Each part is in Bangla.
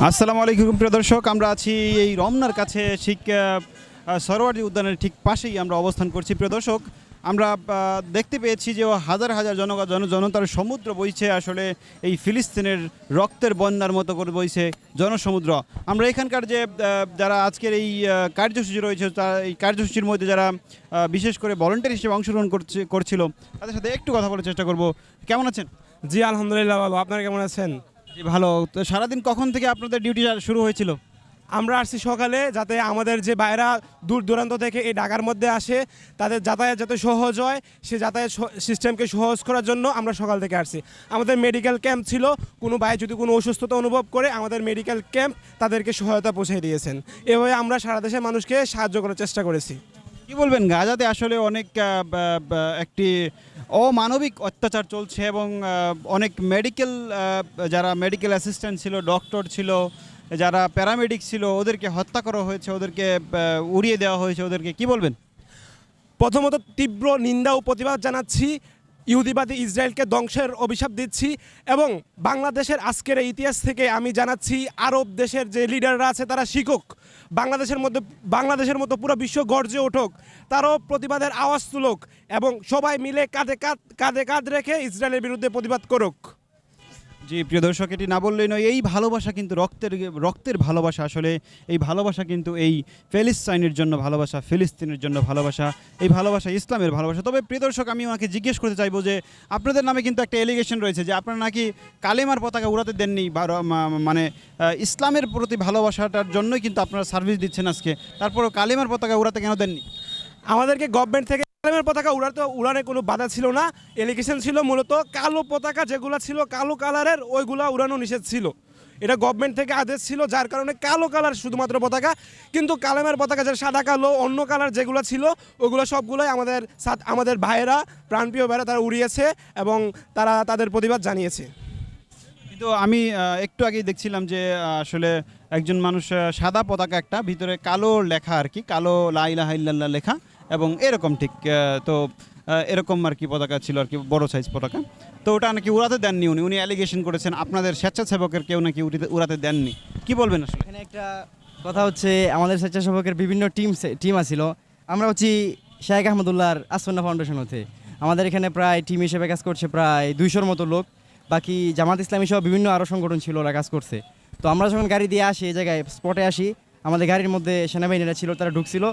আসসালামু আলাইকুম প্রিয় দর্শক, আমরা আছি এই রমনার কাছে ঠিক সরোয়ার্দী উদ্যানের ঠিক পাশেই আমরা অবস্থান করছি। প্রিয় দর্শক, আমরা দেখতে পেয়েছি যে হাজার হাজার জনতার সমুদ্র বইছে, আসলে এই ফিলিস্তিনের রক্তের বন্যার মতো করে বইছে জনসমুদ্র। আমরা এখানকার যে যারা আজকের এই কার্যসূচি রয়েছে, এই কার্যসূচির মধ্যে যারা বিশেষ করে ভলান্টিয়ার হিসেবে অংশগ্রহণ করছিল তাদের সাথে একটু কথা বলার চেষ্টা করব। কেমন আছেন? জি আলহামদুলিল্লাহ ভালো। আপনারা কেমন আছেন? জি ভালো। তো সারাদিন কখন থেকে আপনাদের ডিউটি শুরু হয়েছিল? আমরা আসছি সকালে, যাতে আমাদের যে বাইরা দূর দূরান্ত থেকে এই ঢাকার মধ্যে আসে তাদের যাতায়াত যাতে সহজ হয়, সে যাতায়াত সিস্টেমকে সহজ করার জন্য আমরা সকাল থেকে আসছি। আমাদের মেডিকেল ক্যাম্প ছিল, কোনো ভাই যদি কোনো অসুস্থতা অনুভব করে আমাদের মেডিকেল ক্যাম্প তাদেরকে সহায়তা পৌঁছে দিয়েছেন। এভাবে আমরা সারা দেশের মানুষকে সাহায্য করার চেষ্টা করেছি। কি বলবেন, গাজাতে আসলে অনেক একটি অমানবিক অত্যাচার চলছে এবং অনেক যারা মেডিকেল অ্যাসিস্ট্যান্ট ছিল, ডক্টর ছিল, যারা প্যারামেডিক ছিল, ওদেরকে হত্যা করা হয়েছে, ওদেরকে উড়িয়ে দেওয়া হয়েছে। ওদেরকে কি বলবেন? প্রথমত তীব্র নিন্দা ও প্রতিবাদ জানাচ্ছি। ইহুদিবাদী ইসরায়েলকে ধ্বংসের অভিশাপ দিচ্ছি এবং বাংলাদেশের আজকের এই ইতিহাস থেকে আমি জানাচ্ছি আরব দেশের যে লিডাররা আছে তারা শিখুক, বাংলাদেশের মতো পুরো বিশ্ব গর্জে উঠুক, তারও প্রতিবাদের আওয়াজ তুলুক এবং সবাই মিলে কাঁধে কাঁধ রেখে ইসরায়েলের বিরুদ্ধে প্রতিবাদ করুক। জি প্রিয় দর্শক, এটি না বললেই নয়, এই ভালোবাসা কিন্তু রক্তের ভালোবাসা। আসলে এই ভালোবাসা কিন্তু এই প্যালেস্টাইনের জন্য ভালোবাসা, ফিলিস্তিনের জন্য ভালোবাসা, এই ভালোবাসা ইসলামের ভালোবাসা। তবে প্রিয় দর্শক, আমি ওনাকে জিজ্ঞেস করতে চাইবো যে আপনাদের নামে কিন্তু একটা এলিগেশন রয়েছে যে আপনারা নাকি কালেমার পতাকা উড়াতে দেননি, মানে ইসলামের প্রতি ভালোবাসাটার জন্যই কিন্তু আপনারা সার্ভিস দিচ্ছেন আজকে, তারপরও কালেমার পতাকা উড়াতে কেন দেননি? আমাদেরকে গভর্নমেন্ট থেকে কালেমার পতাকা উড়ানোর কোনো বাধা ছিল না। এলিগেশন ছিল মূলত কালো পতাকা যেগুলো ছিল কালো কালারের, ওইগুলা উড়ানো নিষেধ ছিল। এটা গভর্নমেন্ট থেকে আদেশ ছিল, যার কারণে কালো কালার শুধুমাত্র পতাকা, কিন্তু কালেমার পতাকা যে সাদা কালো অন্য কালার যেগুলো ছিল ওগুলো সবগুলোই আমাদের ভাইয়েরা, প্রাণপ্রিয় ভাইয়েরা তারা উড়িয়েছে এবং তারা তাদের প্রতিবাদ জানিয়েছে। কিন্তু আমি একটু আগেই দেখছিলাম যে আসলে একজন মানুষ সাদা পতাকা, একটা ভিতরে কালো লেখা আর কি, কালো লা ইলাহা ইল্লাল্লাহ লেখা এবং এরকম ঠিক তো এরকম আর কি পতাকা ছিল আর কি, বড় সাইজ পতাকা। তো ওটা নাকি উড়াতে দেননি উনি অ্যালিগেশন করেছেন আপনাদের স্বেচ্ছাসেবকের কেউ নাকি উড়াতে দেননি। কি বলবেন আসলে? এখানে একটা কথা হচ্ছে, আমাদের স্বেচ্ছাসেবকের বিভিন্ন টিম আছিল। আমরা হচ্ছি শেখ আহমদুল্লাহর আসন্না ফাউন্ডেশন হতে। আমাদের এখানে প্রায় টিম হিসেবে কাজ করছে প্রায় 200-র মতো লোক। বাকি জামাত ইসলামী সহ বিভিন্ন আরও সংগঠন ছিল, ওরা কাজ করছে। তো আমরা যখন গাড়ি দিয়ে আসি, এই জায়গায় স্পটে আসি, আমাদের গাড়ির মধ্যে সেনাবাহিনীরা ছিল, তারা ঢুকছিল।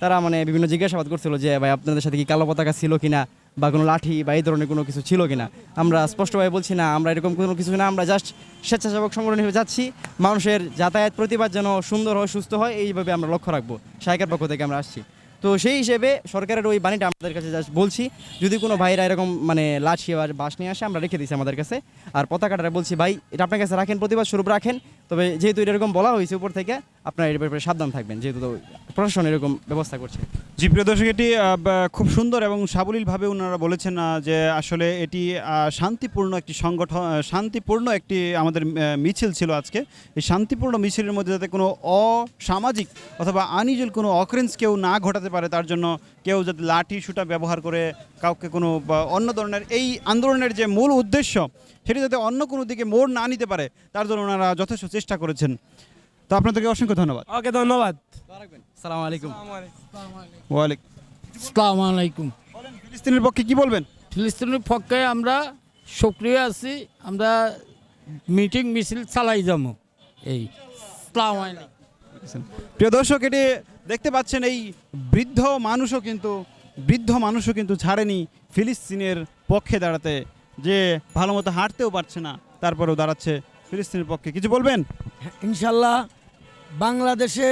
তারা মানে বিভিন্ন জিজ্ঞাসাবাদ করছিল যে ভাই আপনাদের সাথে কি কালো পতাকা ছিল কিনা, বা কোনো লাঠি বা এই ধরনের কোনো কিছু ছিল কিনা। আমরা স্পষ্টভাবে বলছি না, আমরা এরকম কোনো কিছু না, আমরা জাস্ট স্বেচ্ছাসেবক সংগঠন হিসেবে যাচ্ছি। মানুষের যাতায়াত প্রতিবাদ যেন সুন্দর হয়, সুস্থ হয়, এইভাবে আমরা লক্ষ্য রাখবো। শাইকের পক্ষ থেকে আমরা আসছি। তো সেই হিসেবে সরকারের ওই বাণীটা আমাদের কাছে জাস্ট বলছি, যদি কোনো ভাইরা এরকম মানে লাঠি আর বাস নিয়ে আসে, আমরা রেখে দিচ্ছি আমাদের কাছে। আর পতাকাটা বলছি ভাই এটা আপনার কাছে রাখেন, প্রতিবাদ স্বরূপ রাখেন। তবে যেহেতু এরকম বলা হয়েছে উপর থেকে, আপনারা এর ব্যাপারে সাবধান থাকবেন, যেহেতু তো প্রশাসন এরকম ব্যবস্থা করছে। জি প্রিয় দর্শক, এটি খুব সুন্দর এবং সাবলীলভাবে ওনারা বলেছেন যে আসলে এটি শান্তিপূর্ণ একটি সংগঠন, শান্তিপূর্ণ একটি আমাদের মিছিল ছিল আজকে। এই শান্তিপূর্ণ মিছিলের মধ্যে যাতে কোনো অসামাজিক অথবা আনইউজুয়াল কোনো অকারেন্স কেউ না ঘটাতে পারে, তার জন্য কেউ যাতে লাঠি সুটা ব্যবহার করে কাউকে কোনো অন্য ধরনের এই আন্দোলনের যে মূল উদ্দেশ্য সেটি যাতে অন্য কোনো দিকে মোড় না নিতে পারে, তার জন্য ওনারা যথেষ্ট চেষ্টা করেছেন। তো আপনাদেরকে অসংখ্য ধন্যবাদ। ওকে, ধন্যবাদ। আসসালামু আলাইকুম। ওয়ালাইকুম আসসালামু আলাইকুম। ফিলিস্তিনের পক্ষে কি বলবেন? ফিলিস্তিনের পক্ষে আমরা সক্রিয় আছি, আমরা মিটিং মিছিল চালাই যাবো। এই আসসালামু আলাইকুম। প্রিয় দর্শক, এটি দেখতে পাচ্ছেন এই বৃদ্ধ মানুষও কিন্তু ছাড়েনি ফিলিস্তিনের পক্ষে দাঁড়াতে, যে ভালো মতো হাঁটতেও পারছে না, তারপরেও দাঁড়াচ্ছে ফিলিস্তিনের পক্ষে। কিছু বলবেন? ইনশাল্লাহ বাংলাদেশে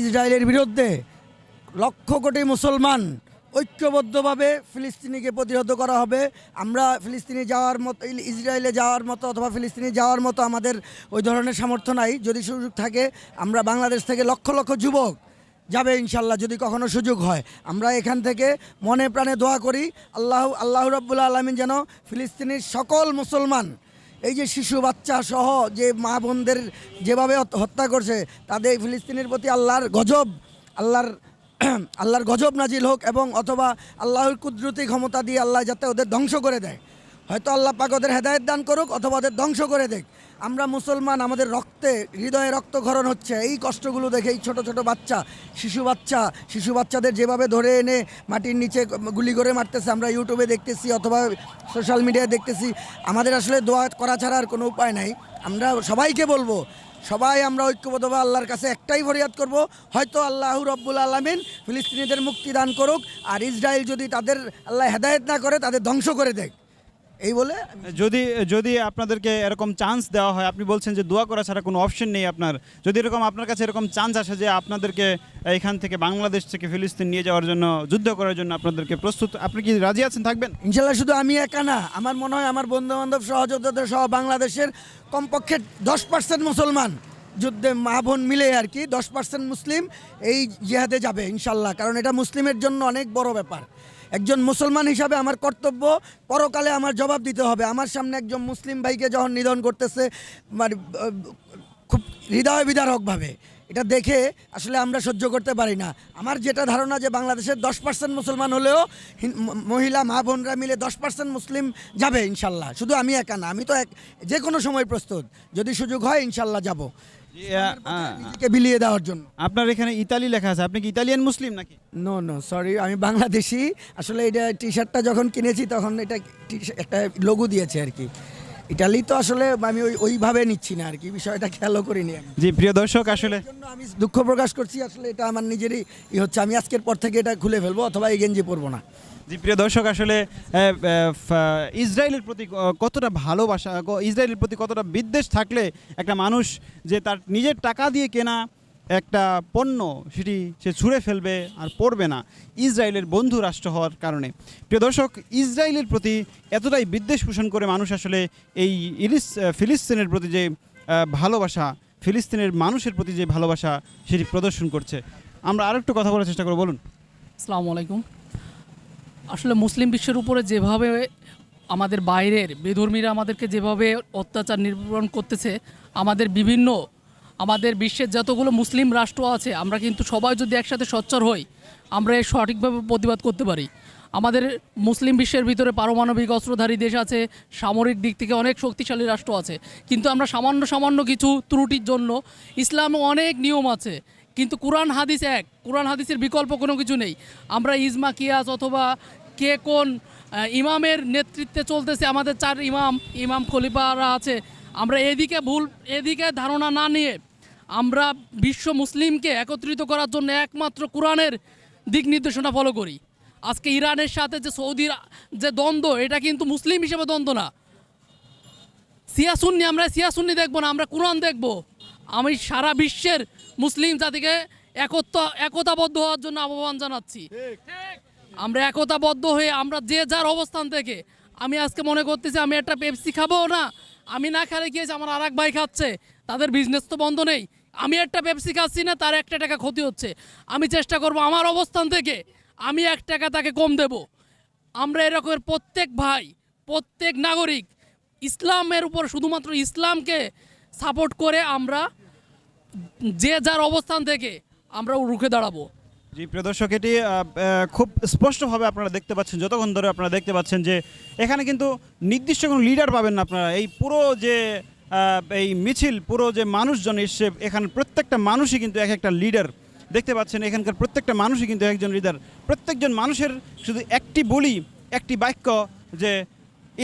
ইসরায়েলের বিরুদ্ধে লক্ষ কোটি মুসলমান ঐক্যবদ্ধভাবে ফিলিস্তিনিকে প্রতিহত করা হবে। আমরা ফিলিস্তিনি যাওয়ার মতো, ইসরায়েলে যাওয়ার মতো অথবা ফিলিস্তিনি যাওয়ার মতো আমাদের ওই ধরনের সামর্থ্য নাই। যদি সুযোগ থাকে আমরা বাংলাদেশ থেকে লক্ষ লক্ষ যুবক যাবে ইনশাল্লাহ, যদি কখনো সুযোগ হয়। আমরা এখান থেকে মনে প্রাণে দোয়া করি আল্লাহ রাব্বুল আলামিন যেন ফিলিস্তিনির সকল মুসলমান, এই যে শিশু বাচ্চা সহ যে মা বোনদের যেভাবে হত্যা করছে, তাদের ফিলিস্তিনের প্রতি আল্লাহর গজব নাজিল হোক, এবং অথবা আল্লাহর কুদরতি ক্ষমতা দিয়ে আল্লাহ যাতে ওদের ধ্বংস করে দেয়। হয়তো আল্লাহ পাক ওদের হেদায়েত দান করুক অথবা ওদের ধ্বংস করে দেখ। আমরা মুসলমান, আমাদের রক্তে হৃদয়ে রক্তক্ষরণ হচ্ছে এই কষ্টগুলো দেখে। এই ছোট ছোট বাচ্চা, শিশু বাচ্চাদের যেভাবে ধরে এনে মাটির নিচে গুলি করে মারতেছে, আমরা ইউটিউবে দেখতেছি অথবা সোশ্যাল মিডিয়ায় দেখতেছি। আমাদের আসলে দোয়া করা ছাড়া আর কোনো উপায় নাই। আমরা সবাইকে বলবো, সবাই আমরা ঐক্যবদ্ধভাবে আল্লাহর কাছে একটাই ফরিয়াদ করব, হয়তো আল্লাহ রব্বুল আলামিন ফিলিস্তিনিদের মুক্তি দান করুক, আর ইসরায়েল যদি তাদের আল্লাহ হেদায়েত না করে তাদের ধ্বংস করে দেয়, এই বলে। যদি আপনাদেরকে এরকম চান্স দেওয়া হয়, আপনি বলছেন যে দোয়া করা ছাড়া কোনো অপশন নেই আপনার, যদি এরকম আপনার কাছে এরকম চান্স আসে যে আপনাদেরকে এখান থেকে বাংলাদেশ থেকে ফিলিস্তিন নিয়ে যাওয়ার জন্য, যুদ্ধ করার জন্য আপনাদেরকে প্রস্তুত, আপনি কি রাজি আছেন, থাকবেন? ইনশাল্লাহ। শুধু আমি একা না, আমার মনে হয় আমার বন্ধুবান্ধব সহযোদ্ধাদের সহ বাংলাদেশের কমপক্ষে 10% মুসলমান, যুদ্ধে মা বোন মিলে আর কি 10% মুসলিম এই জিহাদে যাবে ইনশাল্লাহ। কারণ এটা মুসলিমের জন্য অনেক বড় ব্যাপার। একজন মুসলমান হিসাবে আমার কর্তব্য, পরকালে আমার জবাব দিতে হবে। আমার সামনে একজন মুসলিম ভাইকে যখন নিধন করতেছে, মানে খুব হৃদয় বিদারকভাবে, এটা দেখে আসলে আমরা সহ্য করতে পারি না। আমার যেটা ধারণা যে বাংলাদেশের 10% মুসলমান হলেও মহিলা মা বোনরা মিলে 10% মুসলিম যাবে ইনশাল্লাহ। শুধু আমি একা না, আমি তো যে কোনো সময় প্রস্তুত, যদি সুযোগ হয় ইনশাল্লাহ যাব নিজেকে বিলিয়ে দেওয়ার জন্য। আপনার এখানে ইতালি লেখা আছে, আপনি কি ইতালিয়ান মুসলিম নাকি? নো সরি, আমি বাংলাদেশি। আসলে এটা টি শার্টটা যখন কিনেছি তখন এটা একটা লোগো দিয়েছে আর কি। ইটালি তো আসলে আমি ওইভাবে নিচ্ছি না আর কি, বিষয়টা খেয়ালও করিনি আমি। জি প্রিয় দর্শক, আসলে জন্য আমি দুঃখ প্রকাশ করছি। আসলে এটা আমার নিজেরই হচ্ছে, আমি আজকের পর থেকে এটা খুলে ফেলবো অথবা এই গেঞ্জি পরবো না। জি প্রিয় দর্শক, আসলে ইসরায়েলের প্রতি কতটা ভালোবাসা, ইসরায়েলের প্রতি কতটা বিদ্বেষ থাকলে একটা মানুষ যে তার নিজের টাকা দিয়ে কেনা একটা পণ্য সেটি সে ছুঁড়ে ফেলবে আর পড়বে না, ইসরায়েলের বন্ধু রাষ্ট্র হওয়ার কারণে। প্রিয় দর্শক, ইসরায়েলের প্রতি এতটাই বিদ্বেষ পোষণ করে মানুষ আসলে এই ফিলিস্তিনের প্রতি যে ভালোবাসা, ফিলিস্তিনের মানুষের প্রতি যে ভালোবাসা সেটি প্রদর্শন করছে। আমরা আরেকটু কথা বলার চেষ্টা করব, বলুন। আসসালামু আলাইকুম। আসলে মুসলিম বিশ্বের উপরে যেভাবে আমাদের বাইরের বেধর্মীরা আমাদেরকে যেভাবে অত্যাচার নির্যাতন করতেছে, আমাদের বিশ্বের যতগুলো মুসলিম রাষ্ট্র আছে, আমরা কিন্তু সবাই যদি একসাথে সোচ্চার হই, আমরা এর সঠিকভাবে প্রতিবাদ করতে পারি। আমাদের মুসলিম বিশ্বের ভিতরে পারমাণবিক অস্ত্রধারী দেশ আছে, সামরিক দিক থেকে অনেক শক্তিশালী রাষ্ট্র আছে, কিন্তু আমরা সামান্য কিছু ত্রুটির জন্য, ইসলামে অনেক নিয়ম আছে কিন্তু কোরআন হাদিস এক, কোরআন হাদিসের বিকল্প কোনো কিছু নেই। আমরা ইজমা কিয়াস অথবা কে কোন ইমামের নেতৃত্বে চলতেছে, আমাদের 4 ইমাম খলিফারা আছে, আমরা এদিকে ধারণা না নিয়ে আমরা বিশ্ব মুসলিমকে একত্রিত করার জন্য একমাত্র কোরআনের দিক নির্দেশনা ফলো করি। আজকে ইরানের সাথে যে সৌদির যে দ্বন্দ্ব, এটা কিন্তু মুসলিম হিসেবে দ্বন্দ্ব না। সিয়াসুন্নি, আমরা সিয়াসুন্নি দেখবো না, আমরা কোরআন দেখব। আমি সারা বিশ্বের মুসলিম জাতিকে একতাবদ্ধ হওয়ার জন্য আহ্বান জানাচ্ছি। আমরা একতাবদ্ধ হয়ে আমরা যে যার অবস্থান থেকে, আমি আজকে মনে করতেছি আমি একটা পেপসি খাবো না, আমি না খেলে গিয়েছি, আমার আরেক ভাই খাচ্ছে, তাদের বিজনেস তো বন্ধ নেই, আমি একটা পেপসি খাচ্ছি না, তার 1 টাকা ক্ষতি হচ্ছে, আমি চেষ্টা করব আমার অবস্থান থেকে আমি 1 টাকা তাকে কম দেব। আমরা এরকমের প্রত্যেক ভাই, প্রত্যেক নাগরিক ইসলামের উপর শুধুমাত্র ইসলামকে সাপোর্ট করে আমরা যে যার অবস্থান থেকে আমরা রুখে দাঁড়াবো। জি প্রিয় দর্শক, এটি খুব স্পষ্টভাবে আপনারা দেখতে পাচ্ছেন, যতক্ষণ ধরে আপনারা দেখতে পাচ্ছেন যে এখানে কিন্তু নির্দিষ্ট কোনো লিডার পাবেন না আপনারা। এই পুরো যে এই মিছিল, পুরো যে মানুষজন এসে, এখানে প্রত্যেকটা মানুষই কিন্তু এক একটা লিডার দেখতে পাচ্ছেন। এখানকার প্রত্যেকটা মানুষই কিন্তু একজন লিডার। প্রত্যেকজন মানুষের শুধু একটি বলি, একটি বাক্য যে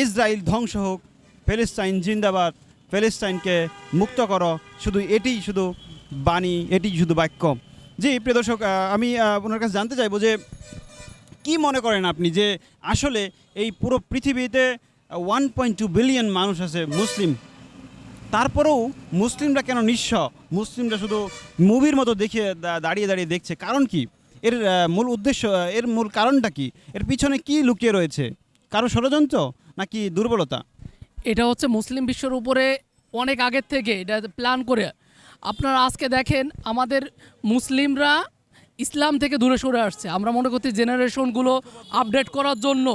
ইসরায়েল ধ্বংস হোক, প্যালেস্টাইন জিন্দাবাদ, প্যালেস্টাইনকে মুক্ত করো, শুধু এটিই শুধু বাণী, এটিই শুধু বাক্য। জি প্রিয় দর্শক, আমি ওনার কাছে জানতে চাইবো যে কি মনে করেন আপনি যে আসলে এই পুরো পৃথিবীতে 1.2 বিলিয়ন মানুষ আছে মুসলিম, তারপরেও মুসলিমরা কেন নিঃস্ব? মুসলিমরা শুধু মুভির মতো দেখে দাঁড়িয়ে দেখছে, কারণ কি? এর মূল উদ্দেশ্য, এর মূল কারণটা কি? এর পিছনে কি লুকিয়ে রয়েছে? কারো ষড়যন্ত্র নাকি দুর্বলতা? এটা হচ্ছে মুসলিম বিশ্বের উপরে অনেক আগের থেকে এটা প্ল্যান করে। আপনারা আজকে দেখেন আমাদের মুসলিমরা ইসলাম থেকে দূরে সরে আসছে। আমরা মনে করছি জেনারেশনগুলো আপডেট করার জন্য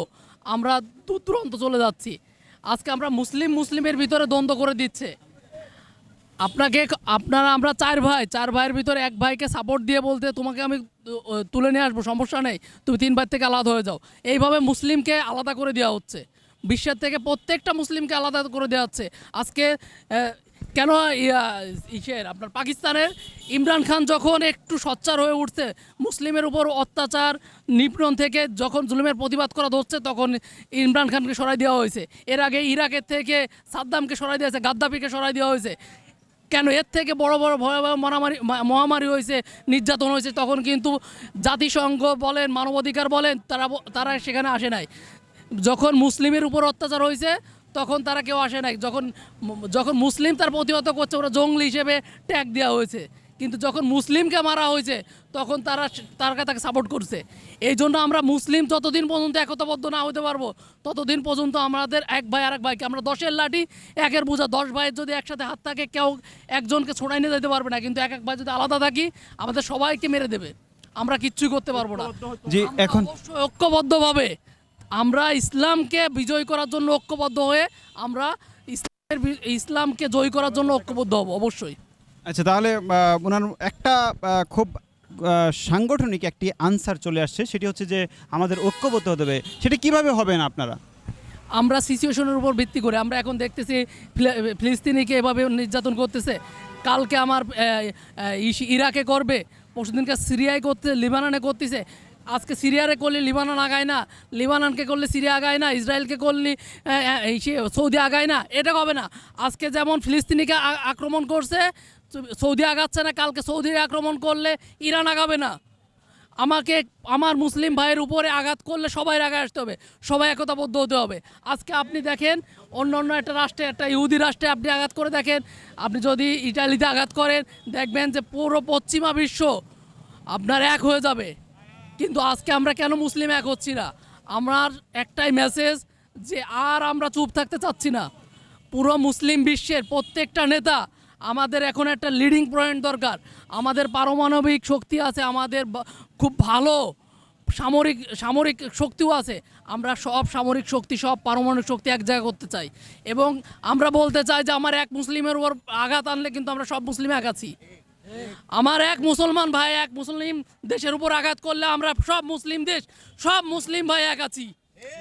আমরা দূর দূরান্ত চলে যাচ্ছি। আজকে আমরা মুসলিমের ভিতরে দ্বন্দ্ব করে দিচ্ছে। আমরা 4 ভাইয়ের ভিতরে 1 ভাইকে সাপোর্ট দিয়ে বলতে তোমাকে আমি তুলে নিয়ে আসবো, সমস্যা নেই, তুমি 3 ভাই থেকে আলাদা হয়ে যাও। এইভাবে মুসলিমকে আলাদা করে দেওয়া হচ্ছে, বিশ্বের থেকে প্রত্যেকটা মুসলিমকে আলাদা করে দেওয়া হচ্ছে। আজকে কেন ইসের আপনার পাকিস্তানের ইমরান খান যখন একটু সোচ্চার হয়ে উঠছে, মুসলিমের উপর অত্যাচার নিপীড়ন থেকে যখন জুলুমের প্রতিবাদ করা হচ্ছে, তখন ইমরান খানকে সরাই দেওয়া হয়েছে। এর আগে ইরাকের থেকে সাদ্দামকে সরাই দেওয়া হয়েছে, গাদ্দাফিকে সরাই দেওয়া হয়েছে। কেন? এর থেকে বড় বড় ভয়াবহ মহামারী হয়েছে, নির্যাতন হয়েছে, তখন কিন্তু জাতিসংঘ বলেন, মানবাধিকার বলেন, তারা সেখানে আসে নাই। যখন মুসলিমের উপর অত্যাচার হয়েছে তখন তারা কেউ আসে নাই। যখন মুসলিম তার প্রতিহত করছে, ওরা জঙ্গলি হিসেবে ট্যাগ দেওয়া হয়েছে। কিন্তু যখন মুসলিমকে মারা হয়েছে তখন তাকে সাপোর্ট করছে। এই জন্য আমরা মুসলিম যতদিন পর্যন্ত একতাবদ্ধ না হতে পারবো, ততদিন পর্যন্ত আমাদের এক ভাই আর এক ভাইকে, আমরা 10-এর লাঠি 1-এর বোঝা, 10 ভাইয়ের যদি একসাথে হাত থাকে কেউ একজনকে ছোড়াই নিয়ে যেতে পারবে না। কিন্তু এক ভাই যদি আলাদা থাকি, আমাদের সবাইকে মেরে দেবে, আমরা কিচ্ছুই করতে পারবো না। জি, আমরা এখন অবশ্যই ঐক্যবদ্ধভাবে আমরা ইসলামকে বিজয় করার জন্য ঐক্যবদ্ধ হয়ে আমরা ইসলামকে জয় করার জন্য ঐক্যবদ্ধ হব অবশ্যই। আচ্ছা, তাহলে ওনার একটা খুব সাংগঠনিক একটি আনসার চলে আসছে, সেটি হচ্ছে যে আমাদের ঐক্যবদ্ধ হতে হবে। সেটা কিভাবে হবে না আপনারা? আমরা সিচুয়েশনের উপর ভিত্তি করে আমরা এখন দেখতেছি ফিলিস্তিনিকে এভাবে নির্যাতন করতেছে, কালকে আমার ইরাকে করবে, পরশুদিনকে সিরিয়ায় করতে, লিবাননে করতেছে। আজকে সিরিয়ারে করলে লিবানন আগায় না, লিবাননকে করলে সিরিয়া আগায় না, ইসরায়েলকে করলে সৌদি আগায় না। এটা হবে না। আজকে যেমন ফিলিস্তিনিকে আক্রমণ করছে, সৌদি আগাচ্ছে না, কালকে সৌদি আক্রমণ করলে ইরান আগাবে না। আমার মুসলিম ভাইয়ের উপরে আঘাত করলে সবাই আগে আসতে হবে, সবাই একতাবদ্ধ হতে হবে। আজকে আপনি দেখেন অন্য একটা রাষ্ট্রে, একটা ইহুদি রাষ্ট্রে আপনি আঘাত করে দেখেন, আপনি যদি ইটালিতে আঘাত করেন দেখবেন যে পুরো পশ্চিমা বিশ্ব আপনার এক হয়ে যাবে। কিন্তু আজকে আমরা কেন মুসলিম এক হচ্ছি না? আমার একটাই মেসেজ যে আর আমরা চুপ থাকতে চাচ্ছি না। পুরো মুসলিম বিশ্বের প্রত্যেকটা নেতা, আমাদের এখন একটা লিডিং পয়েন্ট দরকার। আমাদের পারমাণবিক শক্তি আছে, আমাদের খুব ভালো সামরিক শক্তিও আছে। আমরা সব সামরিক শক্তি, সব পারমাণবিক শক্তি এক জায়গায় করতে চাই, এবং আমরা বলতে চাই যে আমার এক মুসলিমের উপর আঘাত আনলে কিন্তু আমরা সব মুসলিম এক আছি। আমার এক মুসলমান ভাই এক মুসলিম দেশের উপর আঘাত করলে আমরা সব মুসলিম দেশ, সব মুসলিম ভাই এক আছি।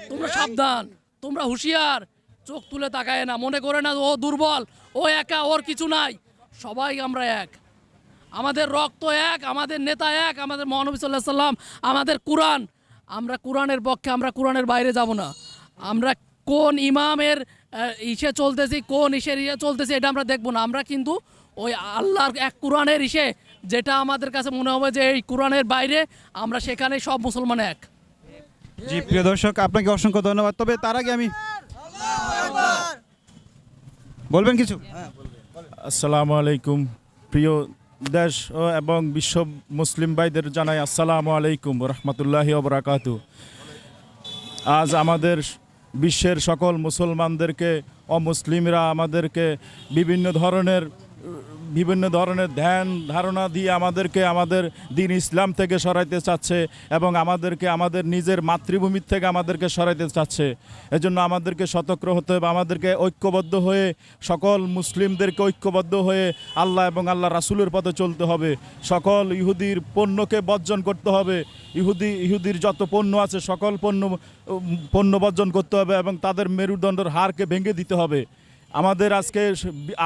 তোমরা সাবধান, তোমরা হুঁশিয়ার, চোখ তুলে তাকায় না, মনে করে না ও দুর্বল, ও একা, ওর কিছু নাই। সবাই আমরা এক, আমাদের রক্ত এক, আমাদের নেতা এক, আমাদের মহানবী সাল্লাল্লাহু আলাইহি সাল্লাম, আমাদের কোরআন। আমরা কোরআনের পক্ষে, আমরা কোরআনের বাইরে যাব না। আমরা কোন ইমামের ইসে চলতেছি, কোন ইসের ইসে চলতেছি, এটা আমরা দেখবো না। আমরা কিন্তু ওই আল্লাহর এক কোরআনের ইসে, যেটা আমাদের কাছে মনে হবে যে এই কোরআনের বাইরে, আমরা সেখানে সব মুসলমান এক। জি, প্রিয় দর্শক, আপনাকে অসংখ্য ধন্যবাদ। তবে তার আগে আমি বলবেন কিছু? আসসালামু আলাইকুম। প্রিয় দেশ এবং বিশ্ব মুসলিম ভাইদের জানাই আসসালামু আলাইকুম রহমতুল্লাহি ওয়া বারাকাতুহু। আজ আমাদের বিশ্বের সকল মুসলমানদেরকে, অমুসলিমরা আমাদেরকে বিভিন্ন ধরনের ধ্যান ধারণা দিয়ে আমাদেরকে আমাদের দ্বীন ইসলাম থেকে সরাইতে চাচ্ছে, এবং আমাদেরকে আমাদের নিজের মাতৃভূমির থেকে আমাদেরকে সরাইতে চাচ্ছে। এজন্য আমাদেরকে সতর্ক হতে হবে, আমাদেরকে ঐক্যবদ্ধ হয়ে, সকল মুসলিমদেরকে ঐক্যবদ্ধ হয়ে আল্লাহ এবং আল্লাহ রাসূলের পথে চলতে হবে। সকল ইহুদির পণ্যকে বর্জন করতে হবে। ইহুদির যত পণ্য আছে সকল পণ্য বর্জন করতে হবে, এবং তাদের মেরুদণ্ডের হারকে ভেঙে দিতে হবে। আমাদের আজকে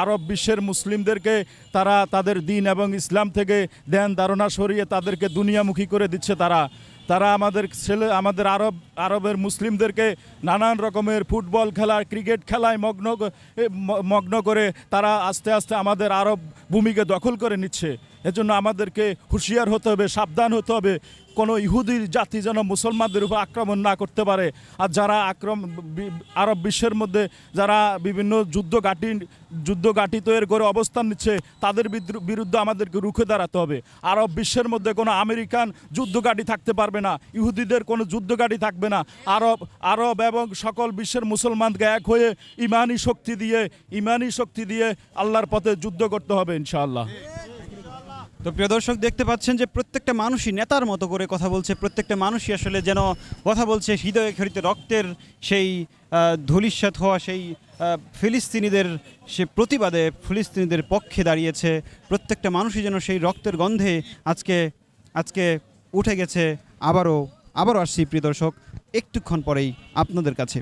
আরব বিশ্বের মুসলিমদেরকে তারা তাদের দ্বীন এবং ইসলাম থেকে ধ্যান ধারণা সরিয়ে তাদেরকে দুনিয়ামুখী করে দিচ্ছে। তারা আমাদের আরবের মুসলিমদেরকে নানান রকমের ফুটবল খেলা, ক্রিকেট খেলায় মগ্ন করে তারা আস্তে আস্তে আমাদের আরব ভূমিকে দখল করে নিচ্ছে। এজন্য আমাদেরকে হুঁশিয়ার হতে হবে, সাবধান হতে হবে, কোনো ইহুদি জাতি যেন মুসলমানদের উপর আক্রমণ না করতে পারে। আর যারা আরব বিশ্বের মধ্যে যারা বিভিন্ন যুদ্ধঘাঁটি তৈরি করে অবস্থান নিচ্ছে, তাদের বিরুদ্ধে আমাদেরকে রুখে দাঁড়াতে হবে। আরব বিশ্বের মধ্যে কোনো আমেরিকান যুদ্ধঘাঁটি থাকতে পারবে না, ইহুদিদের কোনো যুদ্ধঘাঁটি থাকবে না। আরব এবং সকল বিশ্বের মুসলমানকে এক হয়ে ইমানি শক্তি দিয়ে আল্লাহর পথে যুদ্ধ করতে হবে ইনশাআল্লাহ। তো প্রিয় দর্শক, দেখতে পাচ্ছেন যে প্রত্যেকটা মানুষই নেতার মতো করে কথা বলছে, প্রত্যেকটা মানুষই আসলে যেন কথা বলছে হৃদয়ে খরিত রক্তের সেই ধূলিসাৎ হওয়া সেই ফিলিস্তিনিদের সে প্রতিবাদে, ফিলিস্তিনিদের পক্ষে দাঁড়িয়েছে। প্রত্যেকটা মানুষই যেন সেই রক্তের গন্ধে আজকে উঠে গেছে। আবারও আসছি প্রিয় দর্শক, একটুক্ষণ পরেই আপনাদের কাছে।